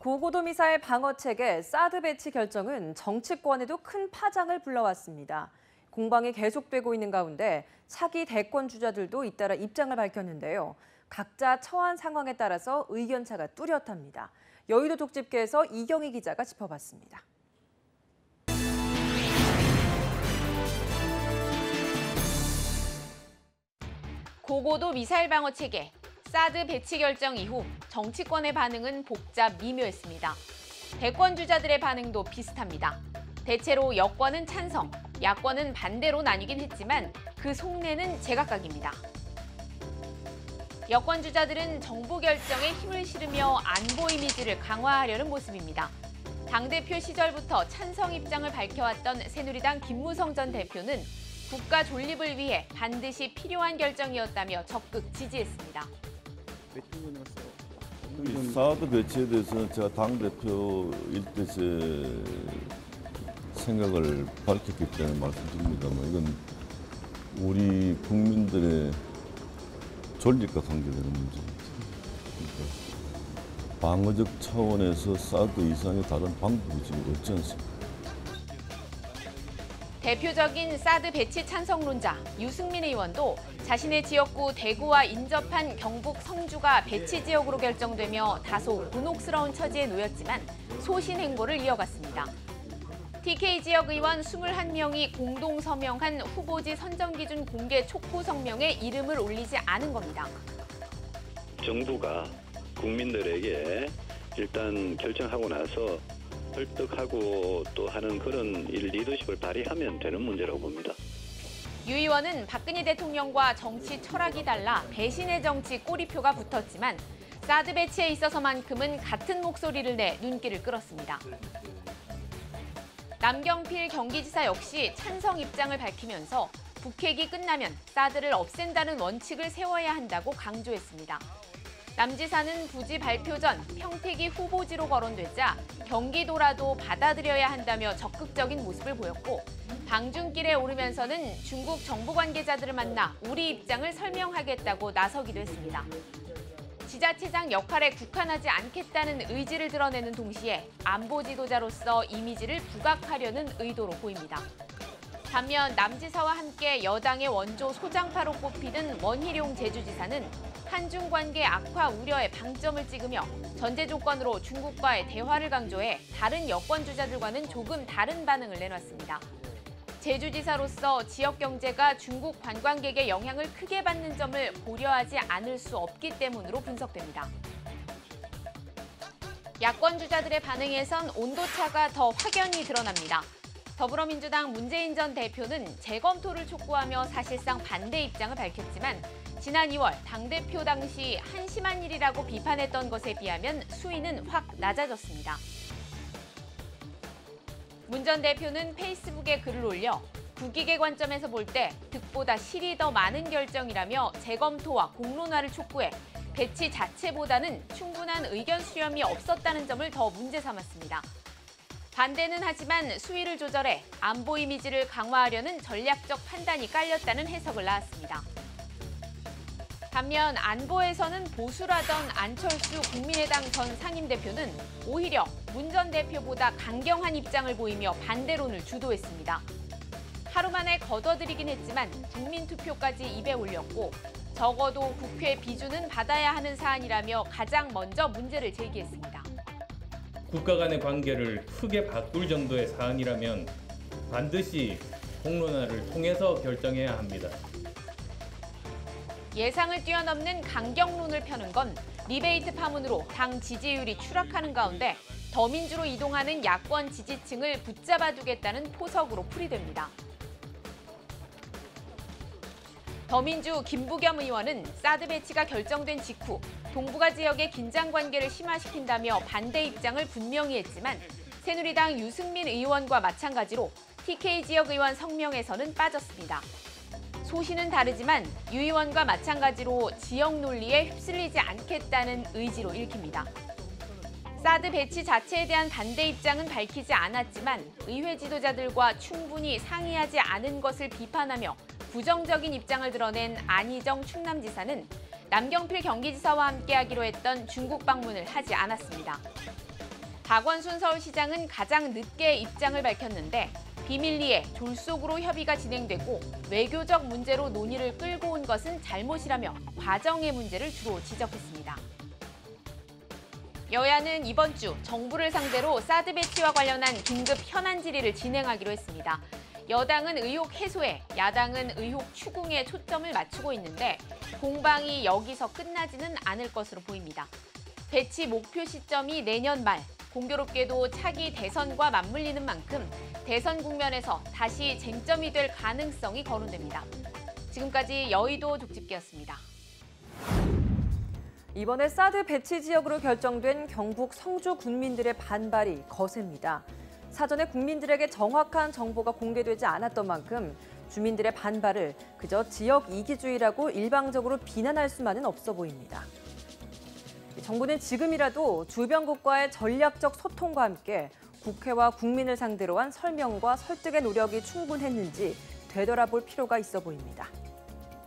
고고도 미사일 방어 체계 사드 배치 결정은 정치권에도 큰 파장을 불러왔습니다. 공방이 계속되고 있는 가운데 차기 대권 주자들도 잇따라 입장을 밝혔는데요. 각자 처한 상황에 따라서 의견차가 뚜렷합니다. 여의도 독집계에서 이경희 기자가 짚어봤습니다. 고고도 미사일 방어 체계, 사드 배치 결정 이후 정치권의 반응은 복잡 미묘했습니다. 대권 주자들의 반응도 비슷합니다. 대체로 여권은 찬성, 야권은 반대로 나뉘긴 했지만 그 속내는 제각각입니다. 여권 주자들은 정부 결정에 힘을 실으며 안보 이미지를 강화하려는 모습입니다. 당대표 시절부터 찬성 입장을 밝혀왔던 새누리당 김무성 전 대표는 국가 존립을 위해 반드시 필요한 결정이었다며 적극 지지했습니다. 사드 배치에 대해서는 제가 당대표일 때 제 생각을 밝혔기 때문에 말씀드립니다만 이건 우리 국민들의 존립과 관계되는 문제입니다. 그러니까 방어적 차원에서 사드 이상의 다른 방법이 지금 없지 않습니까? 대표적인 사드 배치 찬성론자 유승민 의원도 자신의 지역구 대구와 인접한 경북 성주가 배치 지역으로 결정되며 다소 곤혹스러운 처지에 놓였지만 소신 행보를 이어갔습니다. TK 지역 의원 21명이 공동 서명한 후보지 선정 기준 공개 촉구 성명에 이름을 올리지 않은 겁니다. 정부가 국민들에게 일단 결정하고 나서 설득하고 또 하는 그런 리더십을 발휘하면 되는 문제라고 봅니다. 유 의원은 박근혜 대통령과 정치 철학이 달라 배신의 정치 꼬리표가 붙었지만 사드 배치에 있어서만큼은 같은 목소리를 내 눈길을 끌었습니다. 남경필 경기지사 역시 찬성 입장을 밝히면서 북핵이 끝나면 사드를 없앤다는 원칙을 세워야 한다고 강조했습니다. 남 지사는 부지 발표 전 평택이 후보지로 거론되자 경기도라도 받아들여야 한다며 적극적인 모습을 보였고 방중길에 오르면서는 중국 정부 관계자들을 만나 우리 입장을 설명하겠다고 나서기도 했습니다. 지자체장 역할에 국한하지 않겠다는 의지를 드러내는 동시에 안보 지도자로서 이미지를 부각하려는 의도로 보입니다. 반면 남 지사와 함께 여당의 원조 소장파로 꼽히는 원희룡 제주지사는 한중 관계 악화 우려에 방점을 찍으며 전제 조건으로 중국과의 대화를 강조해 다른 여권 주자들과는 조금 다른 반응을 내놨습니다. 제주지사로서 지역 경제가 중국 관광객의 영향을 크게 받는 점을 고려하지 않을 수 없기 때문으로 분석됩니다. 야권 주자들의 반응에선 온도차가 더 확연히 드러납니다. 더불어민주당 문재인 전 대표는 재검토를 촉구하며 사실상 반대 입장을 밝혔지만 지난 2월 당대표 당시 한심한 일이라고 비판했던 것에 비하면 수위는 확 낮아졌습니다. 문 전 대표는 페이스북에 글을 올려 국익의 관점에서 볼 때 득보다 실이 더 많은 결정이라며 재검토와 공론화를 촉구해 배치 자체보다는 충분한 의견 수렴이 없었다는 점을 더 문제 삼았습니다. 반대는 하지만 수위를 조절해 안보 이미지를 강화하려는 전략적 판단이 깔렸다는 해석을 낳았습니다. 반면 안보에서는 보수라던 안철수 국민의당 전 상임대표는 오히려 문 전 대표보다 강경한 입장을 보이며 반대론을 주도했습니다. 하루 만에 걷어들이긴 했지만 국민투표까지 입에 올렸고 적어도 국회 비준은 받아야 하는 사안이라며 가장 먼저 문제를 제기했습니다. 국가 간의 관계를 크게 바꿀 정도의 사안이라면 반드시 공론화를 통해서 결정해야 합니다. 예상을 뛰어넘는 강경론을 펴는 건 리베이트 파문으로 당 지지율이 추락하는 가운데 더민주로 이동하는 야권 지지층을 붙잡아두겠다는 포석으로 풀이됩니다. 더민주 김부겸 의원은 사드 배치가 결정된 직후 동북아 지역의 긴장 관계를 심화시킨다며 반대 입장을 분명히 했지만 새누리당 유승민 의원과 마찬가지로 TK 지역 의원 성명에서는 빠졌습니다. 소신은 다르지만 유 의원과 마찬가지로 지역 논리에 휩쓸리지 않겠다는 의지로 읽힙니다. 사드 배치 자체에 대한 반대 입장은 밝히지 않았지만 의회 지도자들과 충분히 상의하지 않은 것을 비판하며 부정적인 입장을 드러낸 안희정 충남지사는 남경필 경기지사와 함께하기로 했던 중국 방문을 하지 않았습니다. 박원순 서울시장은 가장 늦게 입장을 밝혔는데 비밀리에 졸속으로 협의가 진행되고 외교적 문제로 논의를 끌고 온 것은 잘못이라며 과정의 문제를 주로 지적했습니다. 여야는 이번 주 정부를 상대로 사드 배치와 관련한 긴급 현안 질의를 진행하기로 했습니다. 여당은 의혹 해소에, 야당은 의혹 추궁에 초점을 맞추고 있는데 공방이 여기서 끝나지는 않을 것으로 보입니다. 배치 목표 시점이 내년 말, 공교롭게도 차기 대선과 맞물리는 만큼 대선 국면에서 다시 쟁점이 될 가능성이 거론됩니다. 지금까지 여의도 족집게였습니다. 이번에 사드 배치 지역으로 결정된 경북 성주 군민들의 반발이 거셉니다. 사전에 국민들에게 정확한 정보가 공개되지 않았던 만큼 주민들의 반발을 그저 지역 이기주의라고 일방적으로 비난할 수만은 없어 보입니다. 정부는 지금이라도 주변국과의 전략적 소통과 함께 국회와 국민을 상대로 한 설명과 설득의 노력이 충분했는지 되돌아볼 필요가 있어 보입니다.